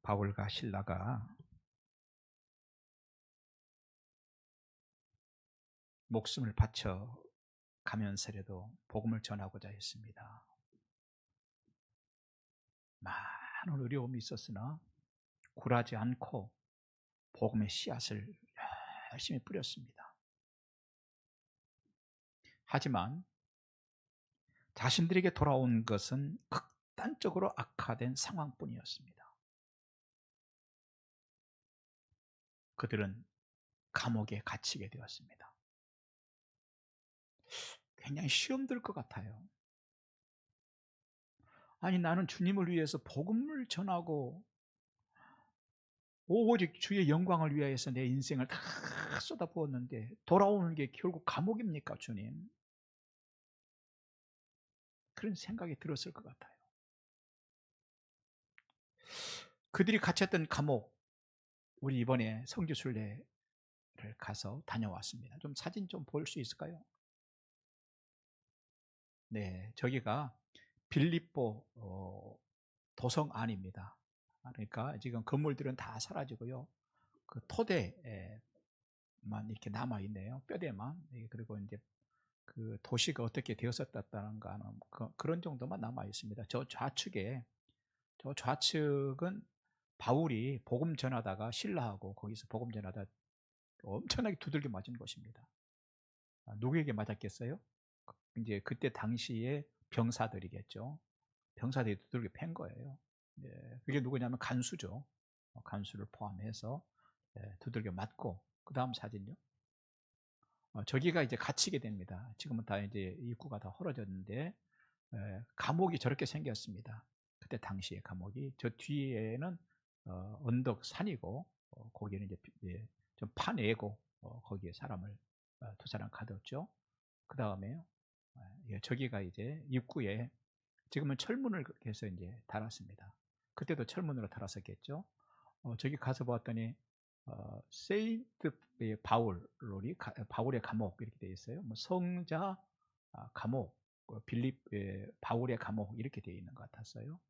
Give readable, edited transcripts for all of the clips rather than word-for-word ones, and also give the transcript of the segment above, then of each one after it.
바울과 실라가 목숨을 바쳐 가면서라도 복음을 전하고자 했습니다. 많은 어려움이 있었으나 굴하지 않고 복음의 씨앗을 열심히 뿌렸습니다. 하지만 자신들에게 돌아온 것은 극단적으로 악화된 상황뿐이었습니다. 그들은 감옥에 갇히게 되었습니다. 굉장히 시험 들 것 같아요. 아니, 나는 주님을 위해서 복음을 전하고 오직 주의 영광을 위하여서 내 인생을 다 쏟아부었는데 돌아오는 게 결국 감옥입니까, 주님? 그런 생각이 들었을 것 같아요. 그들이 갇혔던 감옥, 우리 이번에 성지순례를 가서 다녀왔습니다. 좀 사진 좀 볼 수 있을까요? 네, 저기가 빌립보 도성 안입니다. 그러니까 지금 건물들은 다 사라지고요. 그 토대만 이렇게 남아 있네요. 뼈대만. 그리고 이제 그 도시가 어떻게 되었었다는가 하는 그런 정도만 남아 있습니다. 저 좌측은 바울이 복음 전하다가 신라하고 거기서 복음 전하다 엄청나게 두들겨 맞은 곳입니다. 누구에게 맞았겠어요? 이제 그때 당시에 병사들이겠죠. 병사들이 두들겨 팬 거예요. 그게 누구냐면 간수죠. 간수를 포함해서 두들겨 맞고, 그 다음 사진요. 저기가 이제 갇히게 됩니다. 지금은 다 이제 입구가 다 헐어졌는데 감옥이 저렇게 생겼습니다. 그때 당시의 감옥이. 저 뒤에는 언덕 산이고 거기는 이제 좀 파내고 거기에 사람을 두 사람 가뒀죠. 그 다음에요. 저기가 이제 입구에 지금은 철문을 해서 이제 달았습니다. 그때도 철문으로 달았었겠죠. 저기 가서 봤더니 세인트 바울의 감옥 이렇게 되어 있어요. 뭐 성자 감옥, 빌립 바울의 감옥 이렇게 되어 있는 것 같았어요.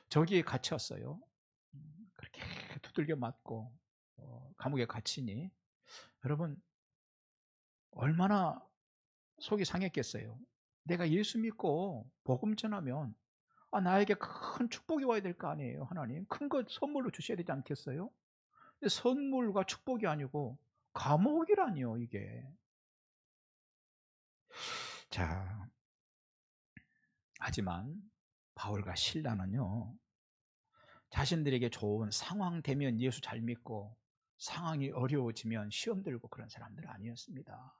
저기에 갇혔어요. 그렇게 두들겨 맞고 감옥에 갇히니 여러분 얼마나 속이 상했겠어요. 내가 예수 믿고 복음 전하면 나에게 큰 축복이 와야 될 거 아니에요. 하나님 큰 것 선물로 주셔야 되지 않겠어요? 근데 선물과 축복이 아니고 감옥이라니요, 이게. 자, 하지만 바울과 실라는요, 자신들에게 좋은 상황 되면 예수 잘 믿고 상황이 어려워지면 시험 들고 그런 사람들 아니었습니다.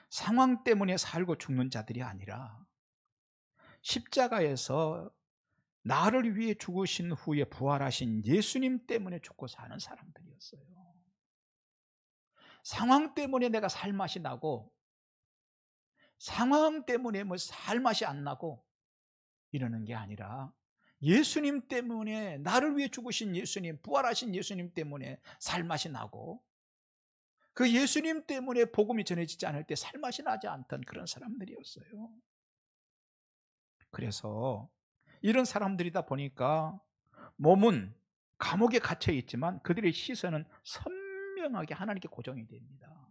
상황 때문에 살고 죽는 자들이 아니라 십자가에서 나를 위해 죽으신 후에 부활하신 예수님 때문에 죽고 사는 사람들이었어요. 상황 때문에 내가 살맛이 나고 상황 때문에 뭐 살맛이 안 나고 이러는 게 아니라 예수님 때문에, 나를 위해 죽으신 예수님, 부활하신 예수님 때문에 살맛이 나고 그 예수님 때문에 복음이 전해지지 않을 때 살맛이 나지 않던 그런 사람들이었어요. 그래서 이런 사람들이다 보니까 몸은 감옥에 갇혀 있지만 그들의 시선은 선명하게 하나님께 고정이 됩니다.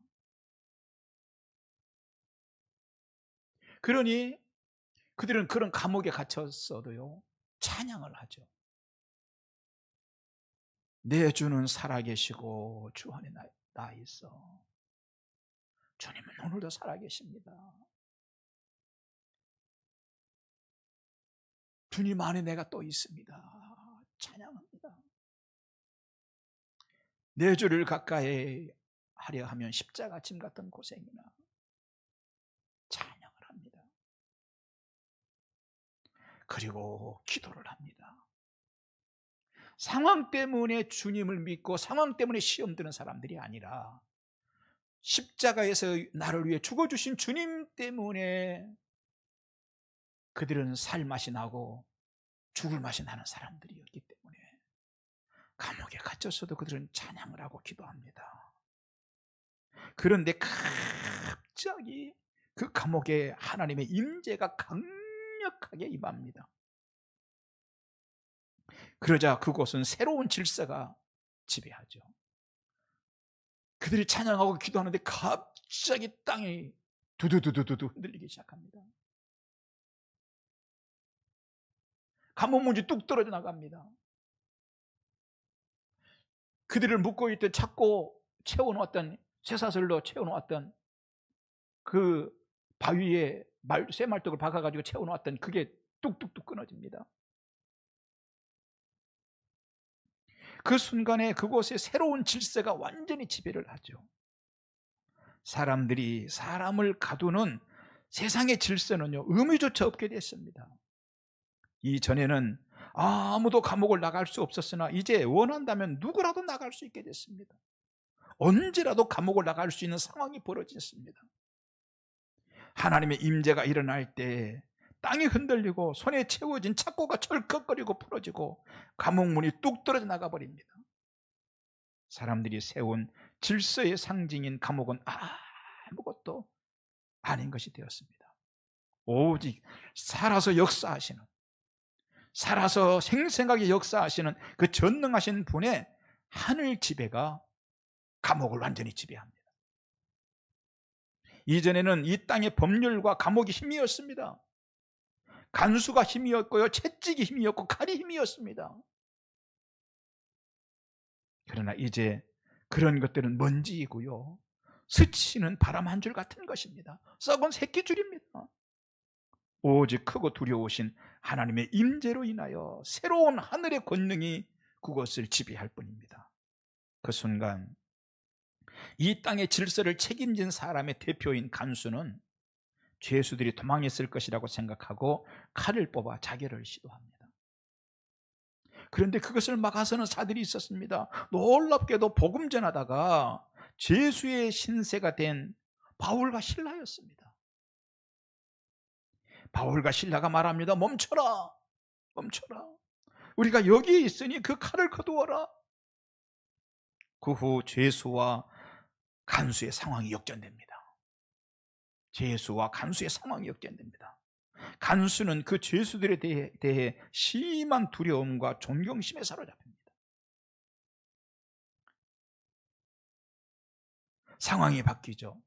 그러니 그들은 그런 감옥에 갇혔어도요 찬양을 하죠. 내 주는 살아계시고 주 안에 나 있어. 주님은 오늘도 살아계십니다. 주님 안에 내가 또 있습니다. 찬양합니다. 내 주를 가까이 하려 하면 십자가 짐 같은 고생이나 찬양을 합니다. 그리고 기도를 합니다. 상황 때문에 주님을 믿고 상황 때문에 시험 드는 사람들이 아니라 십자가에서 나를 위해 죽어주신 주님 때문에 그들은 살 맛이 나고 죽을 맛이 나는 사람들이었기 때문에 감옥에 갇혔어도 그들은 찬양을 하고 기도합니다. 그런데 갑자기 그 감옥에 하나님의 임재가 강력하게 임합니다. 그러자 그곳은 새로운 질서가 지배하죠. 그들이 찬양하고 기도하는데 갑자기 땅이 두두두두두 흔들리기 시작합니다. 감옥문이 뚝 떨어져 나갑니다. 그들을 묶고 있던 찾고 채워놓았던 쇠사슬로 채워놓았던 그 바위에 쇠말뚝을 박아가지고 채워놓았던 그게 뚝뚝뚝 끊어집니다. 그 순간에 그곳에 새로운 질서가 완전히 지배를 하죠. 사람들이 사람을 가두는 세상의 질서는요, 의미조차 없게 됐습니다. 이전에는 아무도 감옥을 나갈 수 없었으나 이제 원한다면 누구라도 나갈 수 있게 됐습니다. 언제라도 감옥을 나갈 수 있는 상황이 벌어졌습니다. 하나님의 임재가 일어날 때 땅이 흔들리고 손에 채워진 착고가 철컥거리고 풀어지고 감옥문이 뚝 떨어져 나가버립니다. 사람들이 세운 질서의 상징인 감옥은 아무것도 아닌 것이 되었습니다. 오직 살아서 역사하시는, 살아서 생생하게 역사하시는 그 전능하신 분의 하늘 지배가 감옥을 완전히 지배합니다. 이전에는 이 땅의 법률과 감옥이 힘이었습니다. 간수가 힘이었고요, 채찍이 힘이었고 칼이 힘이었습니다. 그러나 이제 그런 것들은 먼지이고요, 스치는 바람 한 줄 같은 것입니다. 썩은 새끼줄입니다. 오직 크고 두려우신 하나님의 임재로 인하여 새로운 하늘의 권능이 그것을 지배할 뿐입니다. 그 순간 이 땅의 질서를 책임진 사람의 대표인 간수는 죄수들이 도망했을 것이라고 생각하고 칼을 뽑아 자결을 시도합니다. 그런데 그것을 막아서는 사들이 있었습니다. 놀랍게도 복음 전하다가 죄수의 신세가 된 바울과 실라였습니다. 바울과 실라가 말합니다. 멈춰라, 멈춰라. 우리가 여기에 있으니 그 칼을 거두어라. 그 후 죄수와 간수의 상황이 역전됩니다. 죄수와 간수의 상황이 역전됩니다. 간수는 그 죄수들에 대해 심한 두려움과 존경심에 사로잡힙니다. 상황이 바뀌죠.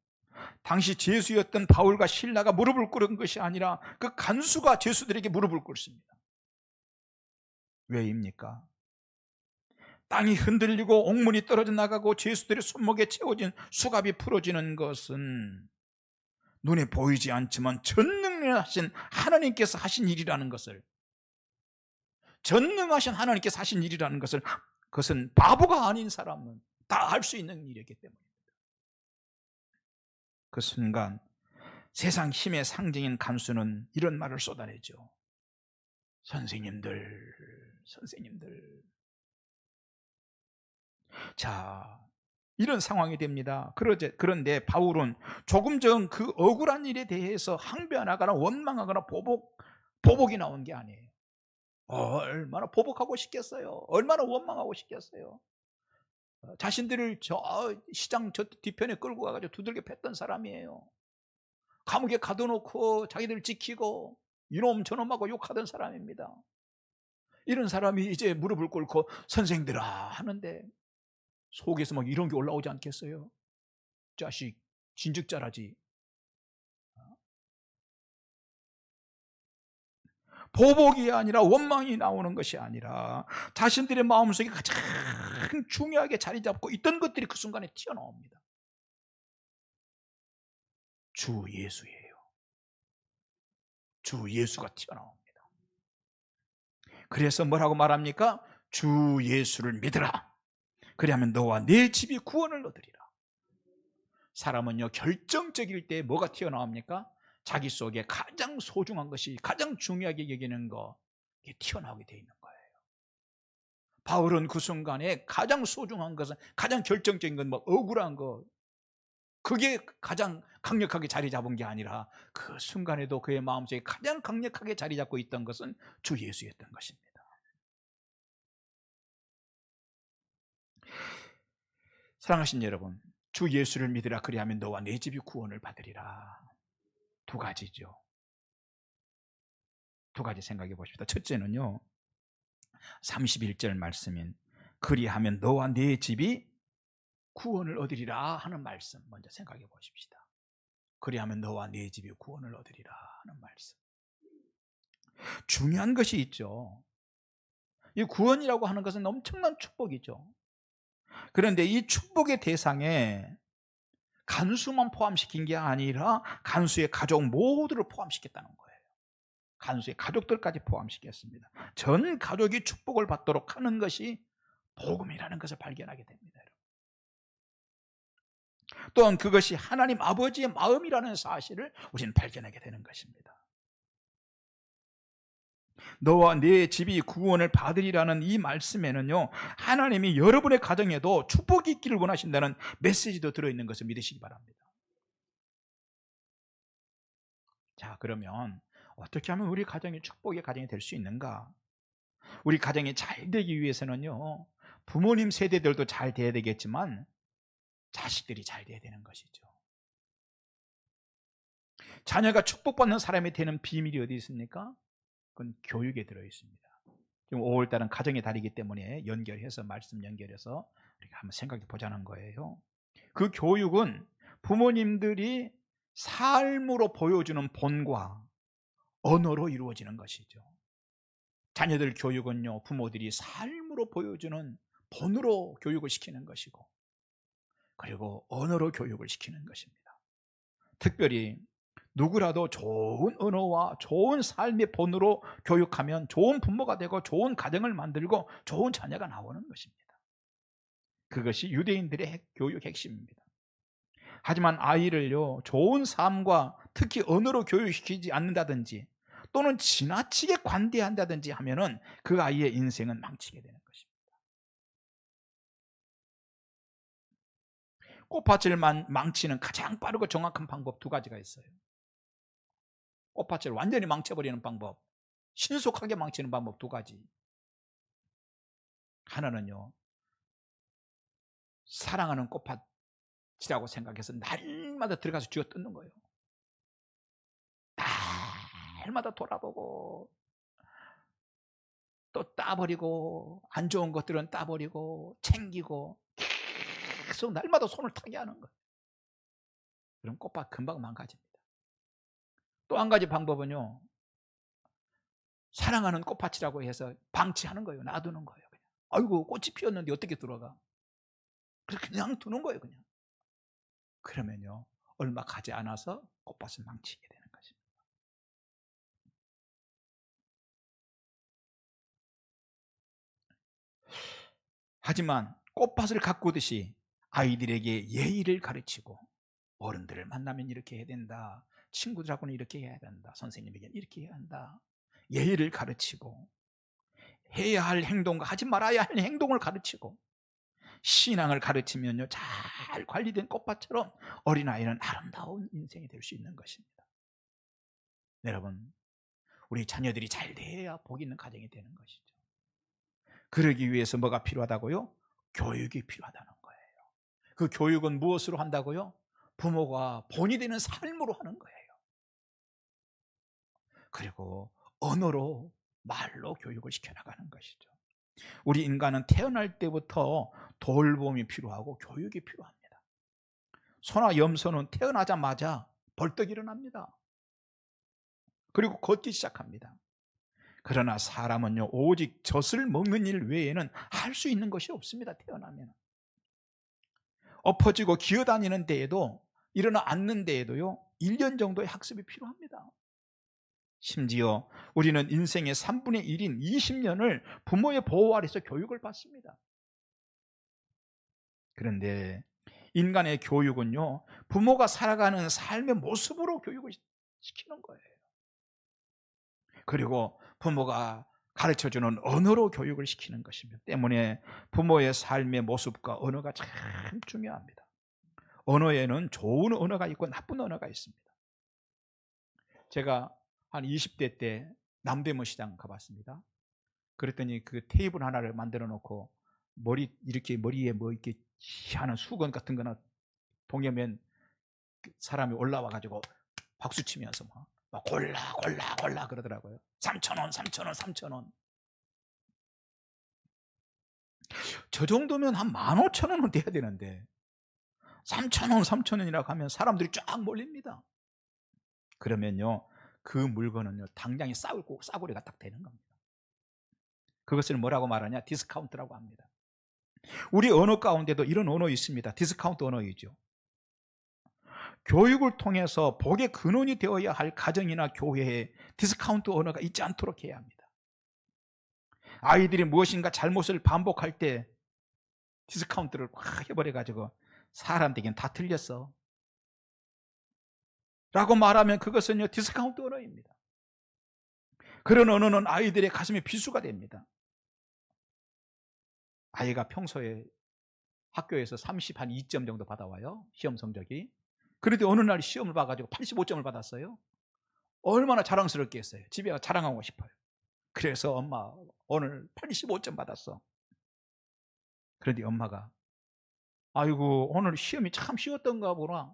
당시 죄수였던 바울과 실라가 무릎을 꿇은 것이 아니라 그 간수가 죄수들에게 무릎을 꿇습니다. 왜입니까? 땅이 흔들리고 옥문이 떨어져 나가고 죄수들의 손목에 채워진 수갑이 풀어지는 것은 눈에 보이지 않지만 전능하신 하나님께서 하신 일이라는 것을, 전능하신 하나님께서 하신 일이라는 것을, 그것은 바보가 아닌 사람은 다 할 수 있는 일이기 때문입니다. 그 순간 세상 힘의 상징인 간수는 이런 말을 쏟아내죠. 선생님들, 선생님들. 자, 이런 상황이 됩니다. 그런데 바울은 조금 전 그 억울한 일에 대해서 항변하거나 원망하거나 보복이 나온 게 아니에요. 얼마나 보복하고 싶겠어요. 얼마나 원망하고 싶겠어요. 자신들을 저 시장 저 뒤편에 끌고 가가지고 두들겨 팼던 사람이에요. 감옥에 가둬놓고 자기들 지키고 이놈 저놈하고 욕하던 사람입니다. 이런 사람이 이제 무릎을 꿇고 선생들아 하는데 속에서 막 이런 게 올라오지 않겠어요? 자식 진즉자라지. 보복이 아니라 원망이 나오는 것이 아니라 자신들의 마음속에 가장 중요하게 자리 잡고 있던 것들이 그 순간에 튀어나옵니다. 주 예수예요. 주 예수가 튀어나옵니다. 그래서 뭐라고 말합니까? 주 예수를 믿으라. 그리하면 너와 네 집이 구원을 얻으리라. 사람은요, 결정적일 때 뭐가 튀어나옵니까? 자기 속에 가장 소중한 것이, 가장 중요하게 여기는 거, 이게 튀어나오게 되어 있는 거예요. 바울은 그 순간에 가장 소중한 것은, 가장 결정적인 건 뭐 억울한 거, 그게 가장 강력하게 자리 잡은 게 아니라 그 순간에도 그의 마음속에 가장 강력하게 자리 잡고 있던 것은 주 예수였던 것입니다. 사랑하신 여러분, 주 예수를 믿으라. 그리하면 너와 네 집이 구원을 받으리라. 두 가지죠. 두 가지 생각해 보십시다. 첫째는요, 31절 말씀인 그리하면 너와 네 집이 구원을 얻으리라 하는 말씀 먼저 생각해 보십시다. 그리하면 너와 네 집이 구원을 얻으리라 하는 말씀. 중요한 것이 있죠. 이 구원이라고 하는 것은 엄청난 축복이죠. 그런데 이 축복의 대상에 간수만 포함시킨 게 아니라 간수의 가족 모두를 포함시켰다는 거예요. 간수의 가족들까지 포함시켰습니다. 전 가족이 축복을 받도록 하는 것이 복음이라는 것을 발견하게 됩니다. 또한 그것이 하나님 아버지의 마음이라는 사실을 우리는 발견하게 되는 것입니다. 너와 네 집이 구원을 받으리라는 이 말씀에는요, 하나님이 여러분의 가정에도 축복이 있기를 원하신다는 메시지도 들어있는 것을 믿으시기 바랍니다. 자, 그러면 어떻게 하면 우리 가정이 축복의 가정이 될 수 있는가? 우리 가정이 잘 되기 위해서는요, 부모님 세대들도 잘 돼야 되겠지만 자식들이 잘 돼야 되는 것이죠. 자녀가 축복받는 사람이 되는 비밀이 어디 있습니까? 그건 교육에 들어있습니다. 지금 5월달은 가정의 달이기 때문에 연결해서 말씀 연결해서 우리가 한번 생각해 보자는 거예요. 그 교육은 부모님들이 삶으로 보여주는 본과 언어로 이루어지는 것이죠. 자녀들 교육은요, 부모들이 삶으로 보여주는 본으로 교육을 시키는 것이고, 그리고 언어로 교육을 시키는 것입니다. 특별히 누구라도 좋은 언어와 좋은 삶의 본으로 교육하면 좋은 부모가 되고 좋은 가정을 만들고 좋은 자녀가 나오는 것입니다. 그것이 유대인들의 교육 핵심입니다. 하지만 아이를요, 좋은 삶과 특히 언어로 교육시키지 않는다든지 또는 지나치게 관대한다든지 하면은 그 아이의 인생은 망치게 되는 것입니다. 꽃밭을 망치는 가장 빠르고 정확한 방법 두 가지가 있어요. 꽃밭을 완전히 망쳐버리는 방법, 신속하게 망치는 방법 두 가지. 하나는요, 사랑하는 꽃밭이라고 생각해서 날마다 들어가서 쥐어 뜯는 거예요. 날마다 돌아보고 또 따버리고 안 좋은 것들은 따버리고 챙기고 계속 날마다 손을 타게 하는 거예요. 그럼 꽃밭 금방 망가집니다. 또 한 가지 방법은요, 사랑하는 꽃밭이라고 해서 방치하는 거예요. 놔두는 거예요. 그냥. 아이고, 꽃이 피었는데 어떻게 들어가? 그냥 두는 거예요. 그냥. 그러면요, 얼마 가지 않아서 꽃밭을 망치게 되는 것입니다. 하지만 꽃밭을 가꾸듯이 아이들에게 예의를 가르치고, 어른들을 만나면 이렇게 해야 된다, 친구들하고는 이렇게 해야 된다, 선생님에게 이렇게 해야 한다, 예의를 가르치고 해야 할 행동과 하지 말아야 할 행동을 가르치고 신앙을 가르치면요, 잘 관리된 꽃밭처럼 어린아이는 아름다운 인생이 될 수 있는 것입니다. 여러분, 우리 자녀들이 잘 돼야 복 있는 가정이 되는 것이죠. 그러기 위해서 뭐가 필요하다고요? 교육이 필요하다는 거예요. 그 교육은 무엇으로 한다고요? 부모가 본이 되는 삶으로 하는 거예요. 그리고 언어로, 말로 교육을 시켜나가는 것이죠. 우리 인간은 태어날 때부터 돌봄이 필요하고 교육이 필요합니다. 소나 염소는 태어나자마자 벌떡 일어납니다. 그리고 걷기 시작합니다. 그러나 사람은요, 오직 젖을 먹는 일 외에는 할 수 있는 것이 없습니다. 태어나면 엎어지고 기어다니는 데에도, 일어나 앉는 데에도요, 1년 정도의 학습이 필요합니다. 심지어 우리는 인생의 3분의 1인 20년을 부모의 보호 아래서 교육을 받습니다. 그런데 인간의 교육은요, 부모가 살아가는 삶의 모습으로 교육을 시키는 거예요. 그리고 부모가 가르쳐주는 언어로 교육을 시키는 것입니다. 때문에 부모의 삶의 모습과 언어가 참 중요합니다. 언어에는 좋은 언어가 있고 나쁜 언어가 있습니다. 제가 한 20대 때 남대문 시장 가봤습니다. 그랬더니 그 테이블 하나를 만들어 놓고 이렇게 머리에 뭐 이렇게 희한한 수건 같은 거나 동여면 사람이 올라와 가지고 박수 치면서 막 골라 그러더라고요. 3,000원, 3,000원, 3,000원. 저 정도면 한 15,000원은 돼야 되는데 3,000원, 3,000원이라고 하면 사람들이 쫙 몰립니다. 그러면요, 그 물건은요 당장에 싸구려가 딱 되는 겁니다. 그것을 뭐라고 말하냐? 디스카운트라고 합니다. 우리 언어 가운데도 이런 언어 있습니다. 디스카운트 언어이죠. 교육을 통해서 복의 근원이 되어야 할 가정이나 교회에 디스카운트 언어가 있지 않도록 해야 합니다. 아이들이 무엇인가 잘못을 반복할 때 디스카운트를 확 해버려가지고 사람들에겐 다 틀렸어 라고 말하면 그것은요 디스카운트 언어입니다. 그런 언어는 아이들의 가슴에 비수가 됩니다. 아이가 평소에 학교에서 32점 정도 받아와요, 시험 성적이. 그런데 어느 날 시험을 봐가지고 85점을 받았어요. 얼마나 자랑스럽게 했어요. 집에 가서 자랑하고 싶어요. 그래서 엄마 오늘 85점 받았어. 그런데 엄마가 아이고 오늘 시험이 참 쉬웠던가 보나.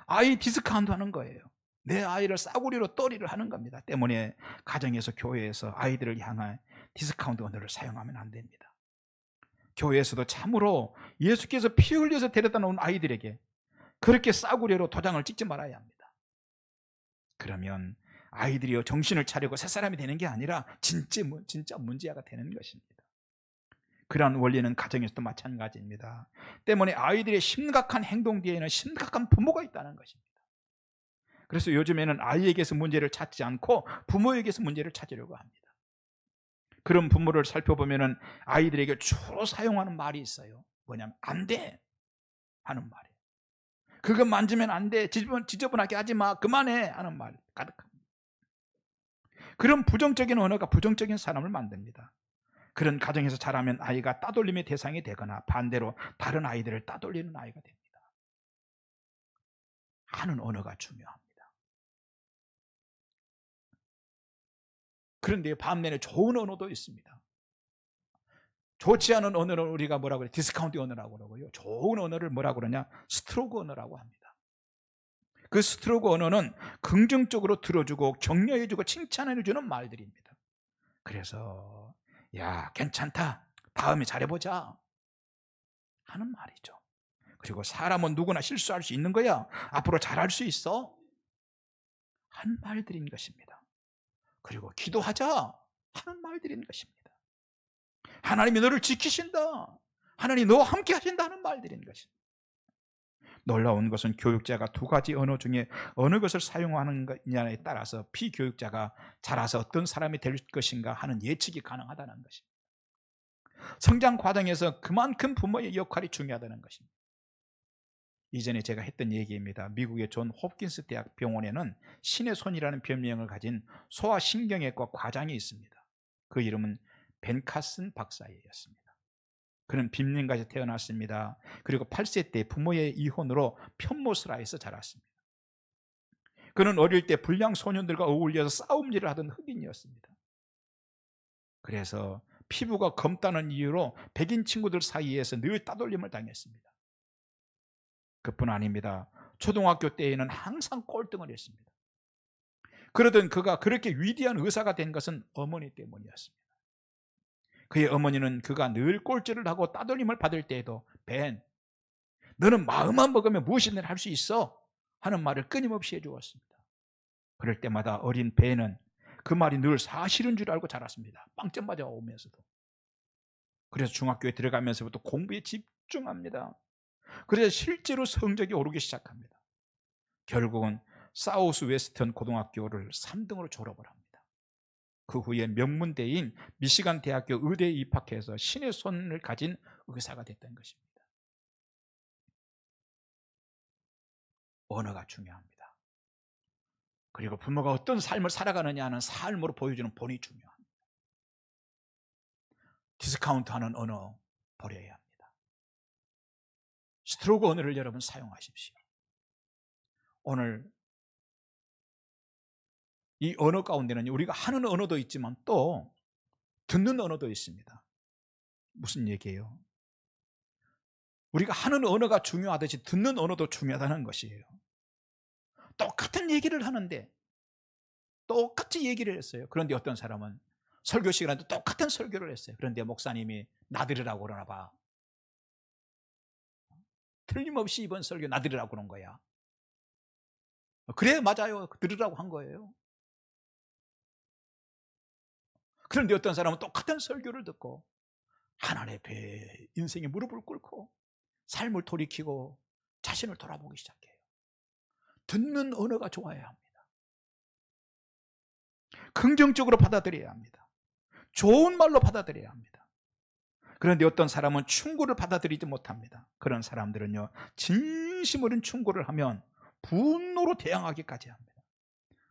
아이 디스카운트 하는 거예요. 내 아이를 싸구리로 또리를 하는 겁니다. 때문에 가정에서 교회에서 아이들을 향한 디스카운트 언어를 사용하면 안 됩니다. 교회에서도 참으로 예수께서 피 흘려서 데려다 놓은 아이들에게 그렇게 싸구려로 도장을 찍지 말아야 합니다. 그러면 아이들이 정신을 차리고 새 사람이 되는 게 아니라 진짜 문제아가 되는 것입니다. 그러한 원리는 가정에서도 마찬가지입니다. 때문에 아이들의 심각한 행동 뒤에는 심각한 부모가 있다는 것입니다. 그래서 요즘에는 아이에게서 문제를 찾지 않고 부모에게서 문제를 찾으려고 합니다. 그런 부모를 살펴보면 아이들에게 주로 사용하는 말이 있어요. 뭐냐면 안 돼 하는 말이에요. 그거 만지면 안 돼, 지저분하게 하지 마, 그만해 하는 말 가득합니다. 그런 부정적인 언어가 부정적인 사람을 만듭니다. 그런 가정에서 자라면 아이가 따돌림의 대상이 되거나 반대로 다른 아이들을 따돌리는 아이가 됩니다. 하는 언어가 중요합니다. 그런데 반면에 좋은 언어도 있습니다. 좋지 않은 언어를 우리가 뭐라고 그래요? 디스카운트 언어라고 그러고요. 좋은 언어를 뭐라고 그러냐? 스트로크 언어라고 합니다. 그 스트로크 언어는 긍정적으로 들어주고 격려해주고 칭찬해주는 말들입니다. 그래서 야 괜찮다, 다음에 잘해보자 하는 말이죠. 그리고 사람은 누구나 실수할 수 있는 거야, 앞으로 잘할 수 있어 하는 말들인 것입니다. 그리고 기도하자 하는 말들인 것입니다. 하나님이 너를 지키신다, 하나님이 너와 함께 하신다는 말들인 것입니다. 놀라운 것은 교육자가 두 가지 언어 중에 어느 것을 사용하느냐에 따라서 피교육자가 자라서 어떤 사람이 될 것인가 하는 예측이 가능하다는 것입니다. 성장 과정에서 그만큼 부모의 역할이 중요하다는 것입니다. 이전에 제가 했던 얘기입니다. 미국의 존 홉킨스 대학 병원에는 신의 손이라는 별명을 가진 소아신경외과 과장이 있습니다. 그 이름은 벤 카슨 박사였습니다. 그는 빈민가에서 태어났습니다. 그리고 8세 때 부모의 이혼으로 편모스라에서 자랐습니다. 그는 어릴 때 불량 소년들과 어울려서 싸움질을 하던 흑인이었습니다. 그래서 피부가 검다는 이유로 백인 친구들 사이에서 늘 따돌림을 당했습니다. 그뿐 아닙니다. 초등학교 때에는 항상 꼴등을 했습니다. 그러던 그가 그렇게 위대한 의사가 된 것은 어머니 때문이었습니다. 그의 어머니는 그가 늘 꼴찌를 하고 따돌림을 받을 때에도 벤, 너는 마음만 먹으면 무엇이든 할 수 있어 하는 말을 끊임없이 해주었습니다. 그럴 때마다 어린 벤은 그 말이 늘 사실인 줄 알고 자랐습니다. 빵점 맞아 오면서도. 그래서 중학교에 들어가면서부터 공부에 집중합니다. 그래서 실제로 성적이 오르기 시작합니다. 결국은 사우스 웨스턴 고등학교를 3등으로 졸업을 합니다. 그 후에 명문대인 미시간 대학교 의대에 입학해서 신의 손을 가진 의사가 됐던 것입니다. 언어가 중요합니다. 그리고 부모가 어떤 삶을 살아가느냐는 삶으로 보여주는 본이 중요합니다. 디스카운트하는 언어 버려야 합니다. 스트로크 언어를 여러분 사용하십시오. 오늘 이 언어 가운데는 우리가 하는 언어도 있지만 또 듣는 언어도 있습니다. 무슨 얘기예요? 우리가 하는 언어가 중요하듯이 듣는 언어도 중요하다는 것이에요. 똑같은 얘기를 하는데 똑같이 얘기를 했어요. 그런데 어떤 사람은 설교 시간에도 똑같은 설교를 했어요. 그런데 목사님이 나들으라고 그러나 봐. 틀림없이 이번 설교 나들으라고 그런 거야. 그래, 맞아요. 들으라고 한 거예요. 그런데 어떤 사람은 똑같은 설교를 듣고 하나님 앞에 인생의 무릎을 꿇고 삶을 돌이키고 자신을 돌아보기 시작해요. 듣는 언어가 좋아야 합니다. 긍정적으로 받아들여야 합니다. 좋은 말로 받아들여야 합니다. 그런데 어떤 사람은 충고를 받아들이지 못합니다. 그런 사람들은요, 진심 어린 충고를 하면 분노로 대항하기까지 합니다.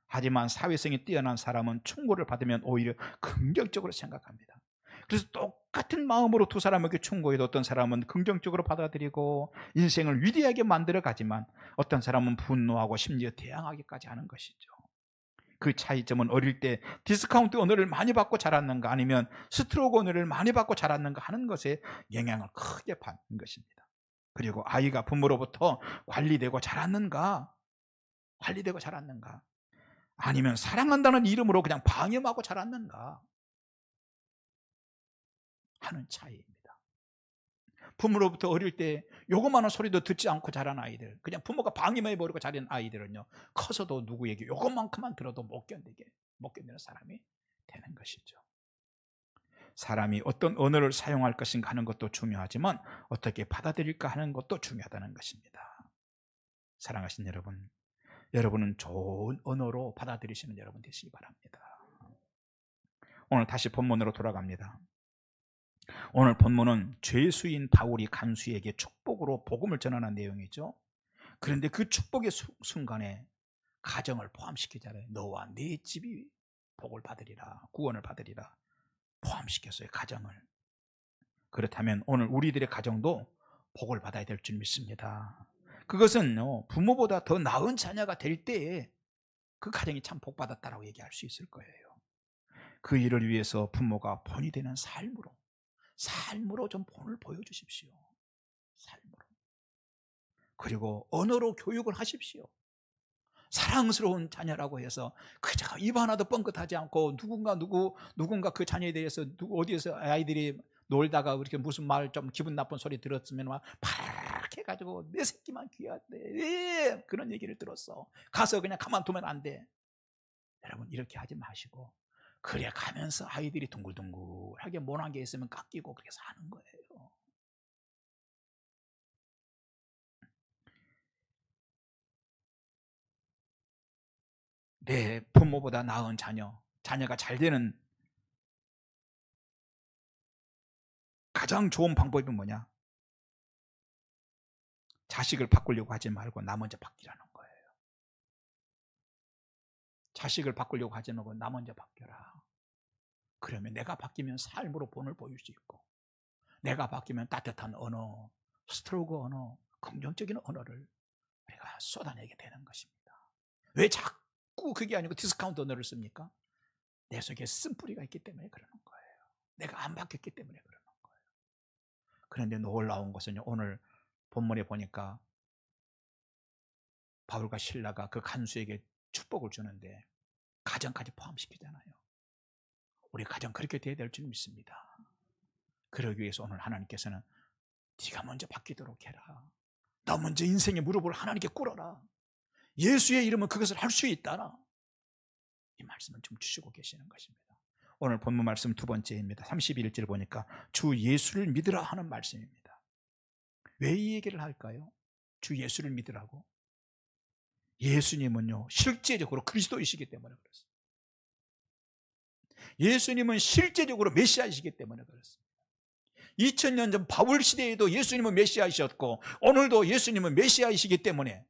하지만 사회성이 뛰어난 사람은 충고를 받으면 오히려 긍정적으로 생각합니다. 그래서 똑같은 마음으로 두 사람에게 충고해도 어떤 사람은 긍정적으로 받아들이고 인생을 위대하게 만들어 가지만 어떤 사람은 분노하고 심지어 대항하기까지 하는 것이죠. 그 차이점은 어릴 때 디스카운트 언어를 많이 받고 자랐는가 아니면 스트로크 언어를 많이 받고 자랐는가 하는 것에 영향을 크게 받는 것입니다. 그리고 아이가 부모로부터 관리되고 자랐는가 아니면 사랑한다는 이름으로 그냥 방임하고 자랐는가 하는 차이입니다. 부모로부터 어릴 때 요거만한 소리도 듣지 않고 자란 아이들, 그냥 부모가 방임해버리고 자란 아이들은요, 커서도 누구에게 요것만큼만 들어도 못 견디는 사람이 되는 것이죠. 사람이 어떤 언어를 사용할 것인가 하는 것도 중요하지만 어떻게 받아들일까 하는 것도 중요하다는 것입니다. 사랑하신 여러분, 여러분은 좋은 언어로 받아들이시는 여러분 되시기 바랍니다. 오늘 다시 본문으로 돌아갑니다. 오늘 본문은 죄수인 바울이 간수에게 축복으로 복음을 전하는 내용이죠. 그런데 그 축복의 순간에 가정을 포함시키잖아요. 너와 네 집이 복을 받으리라, 구원을 받으리라 포함시켰어요, 가정을. 그렇다면 오늘 우리들의 가정도 복을 받아야 될 줄 믿습니다. 그것은 부모보다 더 나은 자녀가 될 때에 그 가정이 참 복받았다라고 얘기할 수 있을 거예요. 그 일을 위해서 부모가 본이 되는 삶으로 좀 본을 보여주십시오. 삶으로. 그리고 언어로 교육을 하십시오. 사랑스러운 자녀라고 해서 그저 입 하나도 뻥끗하지 않고 누군가 그 자녀에 대해서 어디에서 아이들이 놀다가 이렇게 무슨 말 좀 기분 나쁜 소리 들었으면 막 파랗게 해가지고 내 새끼만 귀하대 그런 얘기를 들었어. 가서 그냥 가만두면 안 돼. 여러분 이렇게 하지 마시고 그래 가면서 아이들이 둥글둥글하게 모난 게 있으면 깎이고 그렇게 사는 거예요. 내 부모보다 나은 자녀가 잘 되는 가장 좋은 방법이 뭐냐? 자식을 바꾸려고 하지 말고 나 먼저 바뀌라는 거예요. 자식을 바꾸려고 하지 말고 나 먼저 바뀌어라. 그러면 내가 바뀌면 삶으로 본을 보일 수 있고 내가 바뀌면 따뜻한 언어, 스트로크 언어, 긍정적인 언어를 우리가 쏟아내게 되는 것입니다. 왜 자꾸 그게 아니고 디스카운트 언어를 씁니까? 내 속에 쓴뿌리가 있기 때문에 그러는 거예요. 내가 안 바뀌었기 때문에 그러는 거예요. 그런데 놀라운 것은 오늘 본문에 보니까 바울과 실라가 그 간수에게 축복을 주는데 가정까지 포함시키잖아요. 우리 가정 그렇게 돼야 될 줄 믿습니다. 그러기 위해서 오늘 하나님께서는 네가 먼저 바뀌도록 해라. 너 먼저 인생의 무릎을 하나님께 꿇어라. 예수의 이름은 그것을 할 수 있다라. 이 말씀을 좀 주시고 계시는 것입니다. 오늘 본문 말씀 두 번째입니다. 31절 보니까 주 예수를 믿으라 하는 말씀입니다. 왜 이 얘기를 할까요? 주 예수를 믿으라고. 예수님은요 실제적으로 그리스도이시기 때문에 그렇습니다. 예수님은 실제적으로 메시아이시기 때문에 그렇습니다. 2000년 전 바울 시대에도 예수님은 메시아이셨고 오늘도 예수님은 메시아이시기 때문에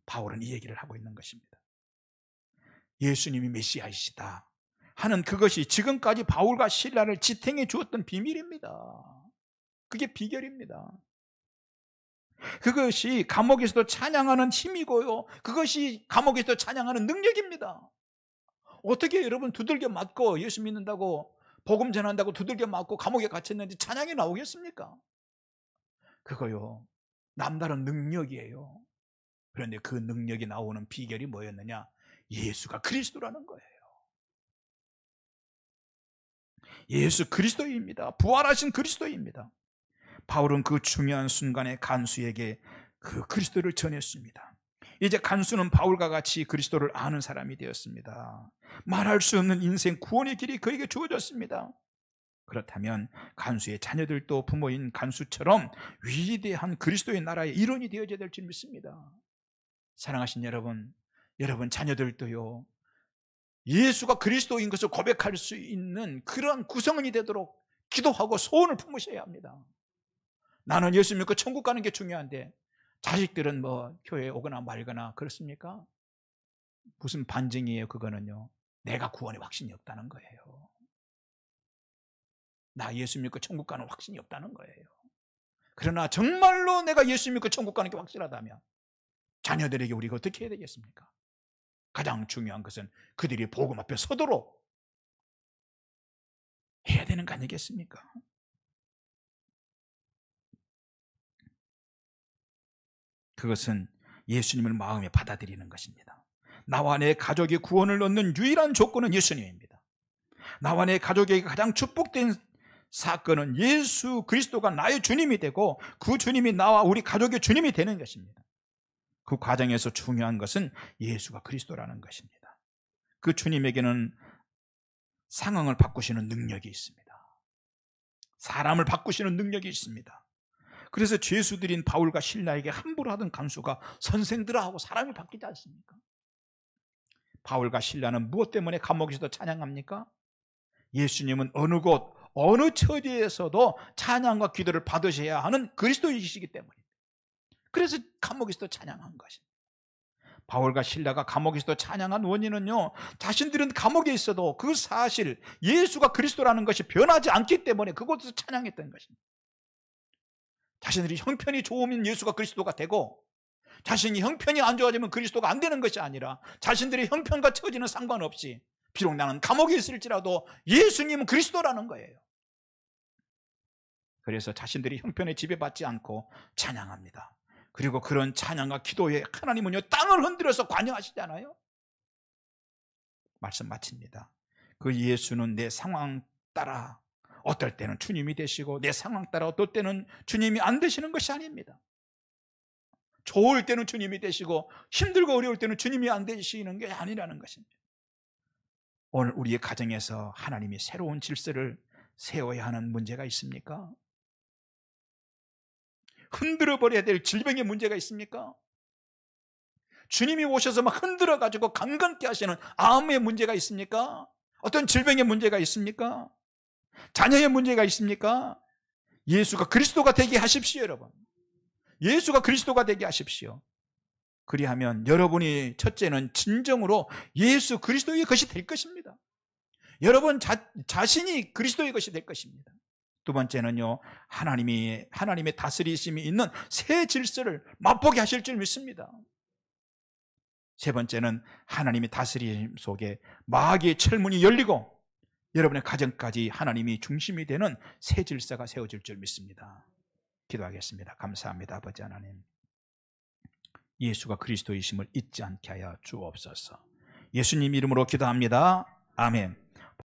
바울은 이 얘기를 하고 있는 것입니다. 예수님이 메시아이시다 하는 그것이 지금까지 바울과 실라를 지탱해 주었던 비밀입니다. 그게 비결입니다. 그것이 감옥에서도 찬양하는 힘이고요. 그것이 감옥에서도 찬양하는 능력입니다. 어떻게 여러분 두들겨 맞고 예수 믿는다고 복음 전한다고 두들겨 맞고 감옥에 갇혔는지 찬양이 나오겠습니까? 그거요 남다른 능력이에요. 그런데 그 능력이 나오는 비결이 뭐였느냐? 예수가 그리스도라는 거예요. 예수 그리스도입니다. 부활하신 그리스도입니다. 바울은 그 중요한 순간에 간수에게 그 그리스도를 전했습니다. 이제 간수는 바울과 같이 그리스도를 아는 사람이 되었습니다. 말할 수 없는 인생 구원의 길이 그에게 주어졌습니다. 그렇다면 간수의 자녀들도 부모인 간수처럼 위대한 그리스도의 나라의 일원이 되어져야 될 줄 믿습니다. 사랑하신 여러분, 여러분 자녀들도요, 예수가 그리스도인 것을 고백할 수 있는 그런 구성원이 되도록 기도하고 소원을 품으셔야 합니다. 나는 예수 믿고 천국 가는 게 중요한데 자식들은 뭐 교회에 오거나 말거나 그렇습니까? 무슨 반증이에요? 그거는요, 내가 구원의 확신이 없다는 거예요. 나 예수 믿고 천국 가는 확신이 없다는 거예요. 그러나 정말로 내가 예수 믿고 천국 가는 게 확실하다면 자녀들에게 우리가 어떻게 해야 되겠습니까? 가장 중요한 것은 그들이 복음 앞에 서도록 해야 되는 거 아니겠습니까? 그것은 예수님을 마음에 받아들이는 것입니다. 나와 내 가족의 구원을 얻는 유일한 조건은 예수님입니다. 나와 내 가족에게 가장 축복된 사건은 예수 그리스도가 나의 주님이 되고 그 주님이 나와 우리 가족의 주님이 되는 것입니다. 그 과정에서 중요한 것은 예수가 그리스도라는 것입니다. 그 주님에게는 상황을 바꾸시는 능력이 있습니다. 사람을 바꾸시는 능력이 있습니다. 그래서 죄수들인 바울과 실라에게 함부로 하던 간수가 선생들아 하고 사람이 바뀌지 않습니까? 바울과 실라는 무엇 때문에 감옥에서도 찬양합니까? 예수님은 어느 곳 어느 처지에서도 찬양과 기도를 받으셔야 하는 그리스도이시기 때문입니다. 그래서 감옥에서도 찬양한 것입니다. 바울과 실라가 감옥에서도 찬양한 원인은요, 자신들은 감옥에 있어도 그 사실 예수가 그리스도라는 것이 변하지 않기 때문에 그곳에서 찬양했던 것입니다. 자신들이 형편이 좋으면 예수가 그리스도가 되고 자신이 형편이 안 좋아지면 그리스도가 안 되는 것이 아니라 자신들의 형편과 처지는 상관없이 비록 나는 감옥에 있을지라도 예수님은 그리스도라는 거예요. 그래서 자신들이 형편에 지배받지 않고 찬양합니다. 그리고 그런 찬양과 기도에 하나님은요, 땅을 흔들어서 관여하시잖아요. 말씀 마칩니다. 그 예수는 내 상황 따라 어떨 때는 주님이 되시고 내 상황 따라 어떨 때는 주님이 안 되시는 것이 아닙니다. 좋을 때는 주님이 되시고 힘들고 어려울 때는 주님이 안 되시는 게 아니라는 것입니다. 오늘 우리의 가정에서 하나님이 새로운 질서를 세워야 하는 문제가 있습니까? 흔들어 버려야 될 질병의 문제가 있습니까? 주님이 오셔서 막 흔들어 가지고 강건케 하시는 암의 문제가 있습니까? 어떤 질병의 문제가 있습니까? 자녀의 문제가 있습니까? 예수가 그리스도가 되게 하십시오, 여러분. 예수가 그리스도가 되게 하십시오. 그리하면 여러분이 첫째는 진정으로 예수 그리스도의 것이 될 것입니다. 여러분 자신이 그리스도의 것이 될 것입니다. 두 번째는요, 하나님의 다스리심이 있는 새 질서를 맛보게 하실 줄 믿습니다. 세 번째는 하나님의 다스림 속에 마귀의 철문이 열리고 여러분의 가정까지 하나님이 중심이 되는 새 질서가 세워질 줄 믿습니다. 기도하겠습니다. 감사합니다. 아버지 하나님, 예수가 그리스도이심을 잊지 않게 하여 주옵소서. 예수님 이름으로 기도합니다. 아멘.